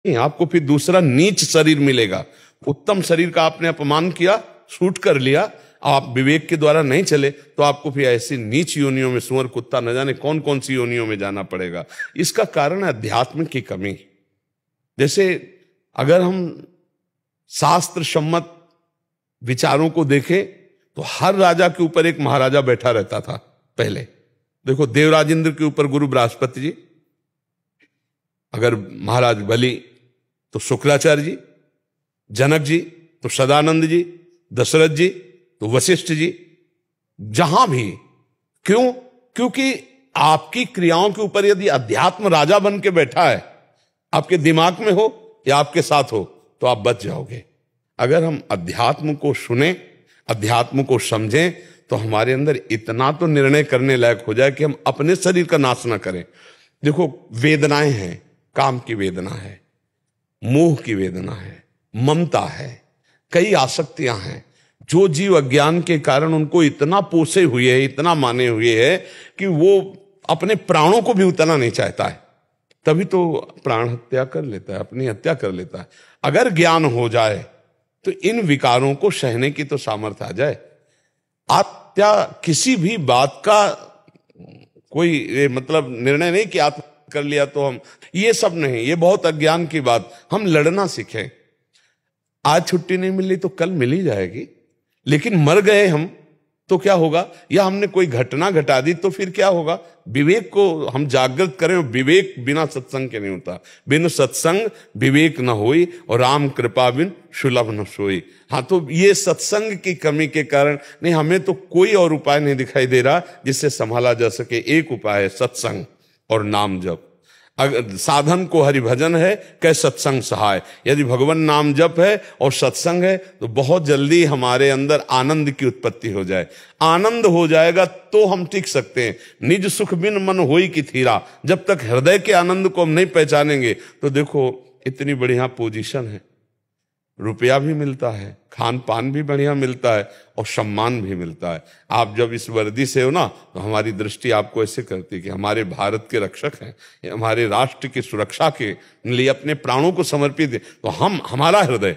नहीं, आपको फिर दूसरा नीच शरीर मिलेगा। उत्तम शरीर का आपने अपमान किया, शूट कर लिया, आप विवेक के द्वारा नहीं चले तो आपको फिर ऐसी नीच योनियों में, सुअर कुत्ता न जाने कौन कौन सी योनियों में जाना पड़ेगा। इसका कारण है अध्यात्म की कमी। जैसे अगर हम शास्त्र सम्मत विचारों को देखें तो हर राजा के ऊपर एक महाराजा बैठा रहता था पहले। देखो, देवराजेंद्र के ऊपर गुरु बृहस्पति जी, अगर महाराज बलि तो शुक्राचार्य जी, जनक जी तो सदानंद जी, दशरथ जी तो वशिष्ठ जी, जहां भी। क्यों? क्योंकि आपकी क्रियाओं के ऊपर यदि अध्यात्म राजा बन के बैठा है, आपके दिमाग में हो या आपके साथ हो, तो आप बच जाओगे। अगर हम अध्यात्म को सुने, अध्यात्म को समझें, तो हमारे अंदर इतना तो निर्णय करने लायक हो जाए कि हम अपने शरीर का नाश ना करें। देखो, वेदनाएं हैं, काम की वेदना है, मोह की वेदना है, ममता है, कई आसक्तियां हैं जो जीव अज्ञान के कारण उनको इतना पोसे हुए है, इतना माने हुए है कि वो अपने प्राणों को भी उतना नहीं चाहता है, तभी तो प्राण हत्या कर लेता है, अपनी हत्या कर लेता है। अगर ज्ञान हो जाए तो इन विकारों को सहने की तो सामर्थ्य आ जाए। आत्या किसी भी बात का कोई मतलब निर्णय नहीं कि आत्म कर लिया तो हम, ये सब नहीं, ये बहुत अज्ञान की बात। हम लड़ना सीखें। आज छुट्टी नहीं मिली तो कल मिल ही जाएगी, लेकिन मर गए हम तो क्या होगा? या हमने कोई घटना घटा दी तो फिर क्या होगा? विवेक को हम जागृत करें। विवेक बिना सत्संग के नहीं होता। बिन सत्संग विवेक न होई और राम कृपा बिन सुलभ न सोई। हाँ, तो ये सत्संग की कमी के कारण नहीं, हमें तो कोई और उपाय नहीं दिखाई दे रहा जिससे संभाला जा सके। एक उपाय है सत्संग और नाम जप। अगर साधन को हरिभजन है, कै सत्संग सहाय। यदि भगवान नाम जप है और सत्संग है तो बहुत जल्दी हमारे अंदर आनंद की उत्पत्ति हो जाए। आनंद हो जाएगा तो हम टिक सकते हैं। निज सुख बिन मन होई की थीरा। जब तक हृदय के आनंद को हम नहीं पहचानेंगे तो देखो, इतनी बढ़िया पोजीशन है, रुपया भी मिलता है, खान पान भी बढ़िया मिलता है और सम्मान भी मिलता है। आप जब इस वर्दी से हो ना, तो हमारी दृष्टि आपको ऐसे करती है कि हमारे भारत के रक्षक हैं, हमारे राष्ट्र की सुरक्षा के लिए अपने प्राणों को समर्पित है। तो हमारा हृदय,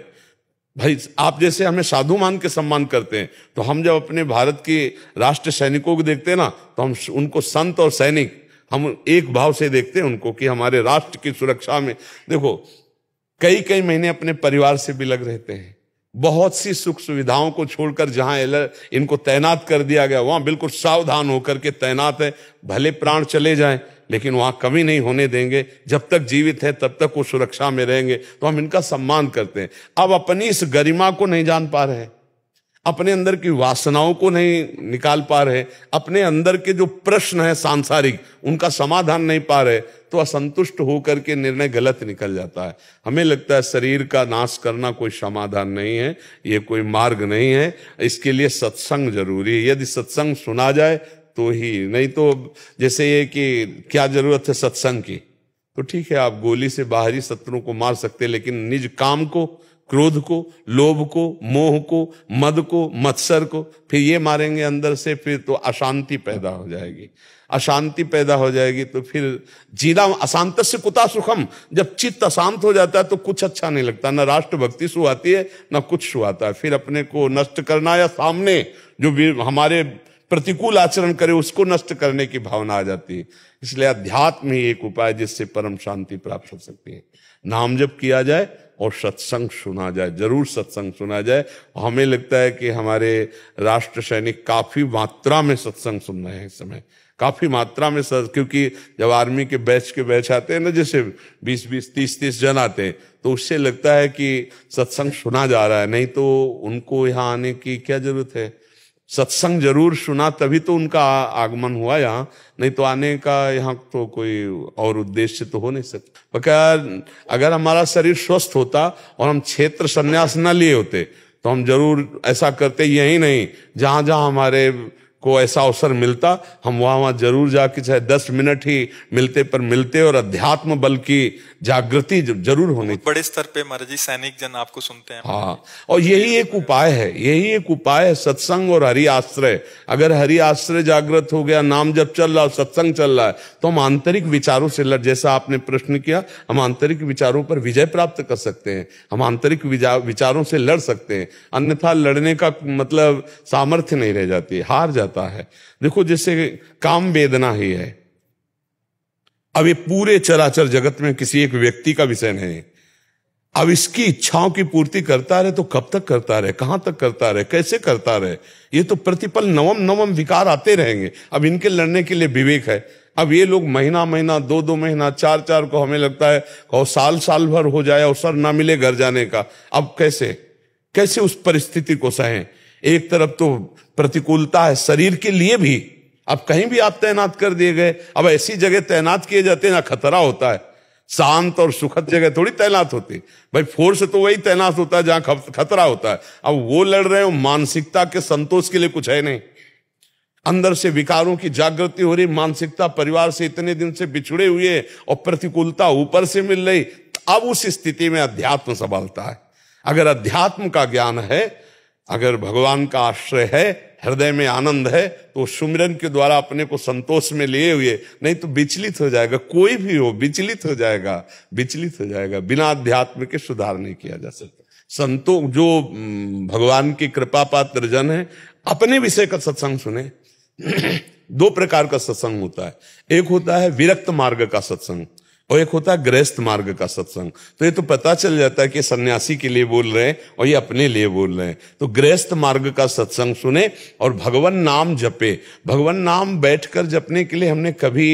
भाई आप जैसे हमें साधु मान के सम्मान करते हैं, तो हम जब अपने भारत के राष्ट्र सैनिकों को देखते हैं ना, तो हम उनको संत और सैनिक, हम एक भाव से देखते हैं उनको कि हमारे राष्ट्र की सुरक्षा में। देखो, कई कई महीने अपने परिवार से बिलग रहते हैं। बहुत सी सुख सुविधाओं को छोड़कर जहां इनको तैनात कर दिया गया, वहां बिल्कुल सावधान होकर के तैनात है। भले प्राण चले जाएं, लेकिन वहां कमी नहीं होने देंगे। जब तक जीवित है तब तक वो सुरक्षा में रहेंगे, तो हम इनका सम्मान करते हैं। अब अपनी इस गरिमा को नहीं जान पा रहे, अपने अंदर की वासनाओं को नहीं निकाल पा रहे, अपने अंदर के जो प्रश्न है सांसारिक, उनका समाधान नहीं पा रहे, तो असंतुष्ट होकर के निर्णय गलत निकल जाता है। हमें लगता है शरीर का नाश करना कोई समाधान नहीं है, ये कोई मार्ग नहीं है। इसके लिए सत्संग जरूरी है। यदि सत्संग सुना जाए तो ही, नहीं तो जैसे ये कि क्या जरूरत है सत्संग की, तो ठीक है आप गोली से बाहरी शत्रुओं को मार सकते, लेकिन निज काम को, क्रोध को, लोभ को, मोह को, मद को, मत्सर को फिर ये मारेंगे अंदर से, फिर तो अशांति पैदा हो जाएगी। अशांति पैदा हो जाएगी तो फिर जीना अशांत से कुता सुखम। जब चित्त अशांत हो जाता है तो कुछ अच्छा नहीं लगता, ना राष्ट्र भक्ति सुहाती है ना कुछ सुहाता है। फिर अपने को नष्ट करना या सामने जो भी हमारे प्रतिकूल आचरण करे उसको नष्ट करने की भावना आ जाती है। इसलिए अध्यात्म ही एक उपाय जिससे परम शांति प्राप्त हो सकती है। नाम जप किया जाए और सत्संग सुना जाए, जरूर सत्संग सुना जाए। हमें लगता है कि हमारे राष्ट्र सैनिक काफी मात्रा में सत्संग सुन रहे हैं इस समय, काफी मात्रा में क्योंकि जब आर्मी के बैच आते हैं ना, जैसे 20-20, 30-30 जन आते हैं, तो उससे लगता है कि सत्संग सुना जा रहा है। नहीं तो उनको यहाँ आने की क्या जरूरत है? सत्संग जरूर सुना तभी तो उनका आगमन हुआ यहाँ, नहीं तो आने का यहाँ तो कोई और उद्देश्य तो हो नहीं सकता। बगैर अगर हमारा शरीर स्वस्थ होता और हम क्षेत्र संन्यास न लिए होते तो हम जरूर ऐसा करते। यही नहीं, जहां जहां हमारे को ऐसा अवसर मिलता, हम वहां जरूर जाके चाहे 10 मिनट ही मिलते, पर मिलते और अध्यात्म बल की जागृति जरूर होनी। बड़े स्तर पे महाराज जी सैनिक जन आपको सुनते हैं। हाँ, और यही एक उपाय है, यही एक उपाय है, सत्संग और हरि आश्रय। अगर हरि आश्रय जागृत हो गया, नाम जब चल रहा, सत्संग चल रहा है, तो हम आंतरिक विचारों से जैसा आपने प्रश्न किया, हम आंतरिक विचारों पर विजय प्राप्त कर सकते हैं, हम आंतरिक विचारों से लड़ सकते हैं। अन्यथा लड़ने का मतलब सामर्थ्य नहीं रह जाती, हार जाता है। देखो, जैसे काम वेदना ही है, अब ये पूरे चराचर जगत में किसी एक व्यक्ति का विषय नहीं। अब इसकी इच्छाओं की पूर्ति करता रहे तो कब तक करता रहे, कहां तक करता रहे, कैसे करता रहे? ये तो प्रतिपल नवम नवम विकार आते रहेंगे। अब इनके लड़ने के लिए विवेक है। अब ये लोग महीना महीना, 2-2 महीना, 4-4 को हमें लगता है और साल भर हो जाए, अवसर ना मिले घर जाने का। अब कैसे उस परिस्थिति को सहें? एक तरफ तो प्रतिकूलता है शरीर के लिए भी। अब कहीं भी आप तैनात कर दिए गए, अब ऐसी जगह तैनात किए जाते हैं ना खतरा होता है। शांत और सुखद जगह थोड़ी तैनात होती भाई, फोर्स तो वही तैनात होता है जहां खतरा होता है। अब वो लड़ रहे हो, मानसिकता के संतोष के लिए कुछ है नहीं, अंदर से विकारों की जागृति हो रही, मानसिकता परिवार से इतने दिन से बिछड़े हुए और प्रतिकूलता ऊपर से मिल रही। अब उस स्थिति में अध्यात्म संभालता है। अगर अध्यात्म का ज्ञान है, अगर भगवान का आश्रय है, हृदय में आनंद है, तो सुमिरन के द्वारा अपने को संतोष में लिए हुए, नहीं तो विचलित हो जाएगा। कोई भी हो विचलित हो जाएगा। बिना अध्यात्म के सुधार नहीं किया जा सकता। संतों जो भगवान की कृपा पात्र जन है, अपने विषय का सत्संग सुने। 2 प्रकार का सत्संग होता है, एक होता है विरक्त मार्ग का सत्संग और एक होता है गृहस्थ मार्ग का सत्संग। तो ये तो पता चल जाता है कि सन्यासी के लिए बोल रहे हैं और ये अपने लिए बोल रहे हैं। तो गृहस्थ मार्ग का सत्संग सुने और भगवान नाम जपे। भगवान नाम बैठकर जपने के लिए हमने कभी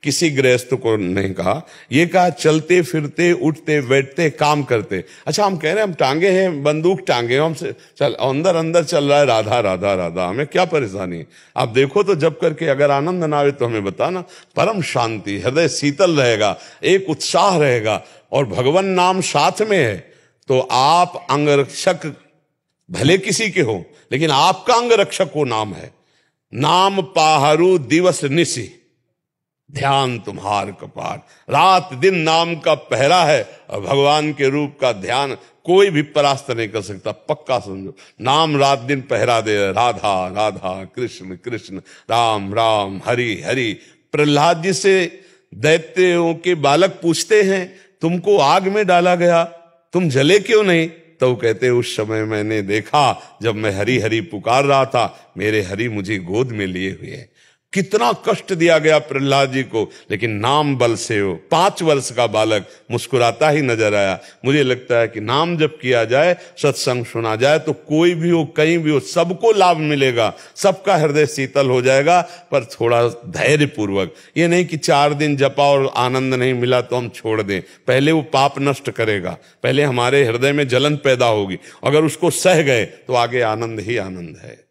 किसी गृहस्थ को नहीं कहा, ये कहा चलते फिरते उठते बैठते काम करते। अच्छा, हम कह रहे हैं हम टांगे हैं, बंदूक टांगे हमसे चल, अंदर चल रहा है राधा राधा राधा, हमें क्या परेशानी? आप देखो तो जब करके, अगर आनंद ना आवे तो हमें बताना। परम शांति, हृदय शीतल रहेगा, एक उत्साह रहेगा और भगवान नाम साथ में है। तो आप अंगरक्षक भले किसी के हो, लेकिन आपका अंगरक्षक वो नाम है। नाम पाहरू दिवस निशि, ध्यान तुम्हार कपाट। रात दिन नाम का पहरा है और भगवान के रूप का ध्यान कोई भी परास्त नहीं कर सकता, पक्का समझो। नाम रात दिन पहरा दे, राधा राधा कृष्ण कृष्ण राम राम हरि हरि। प्रहलाद जी से दैत्यों के बालक पूछते हैं, तुमको आग में डाला गया, तुम जले क्यों नहीं? तो कहते, उस समय मैंने देखा जब मैं हरि हरि पुकार रहा था, मेरे हरि मुझे गोद में लिए हुए। कितना कष्ट दिया गया प्रहलाद जी को, लेकिन नाम बल से हो 5 वर्ष का बालक मुस्कुराता ही नजर आया। मुझे लगता है कि नाम जब किया जाए, सत्संग सुना जाए, तो कोई भी हो कहीं भी हो सबको लाभ मिलेगा, सबका हृदय शीतल हो जाएगा। पर थोड़ा धैर्य पूर्वक, ये नहीं कि 4 दिन जपा और आनंद नहीं मिला तो हम छोड़ दें। पहले वो पाप नष्ट करेगा, पहले हमारे हृदय में जलन पैदा होगी। अगर उसको सह गए तो आगे आनंद ही आनंद है।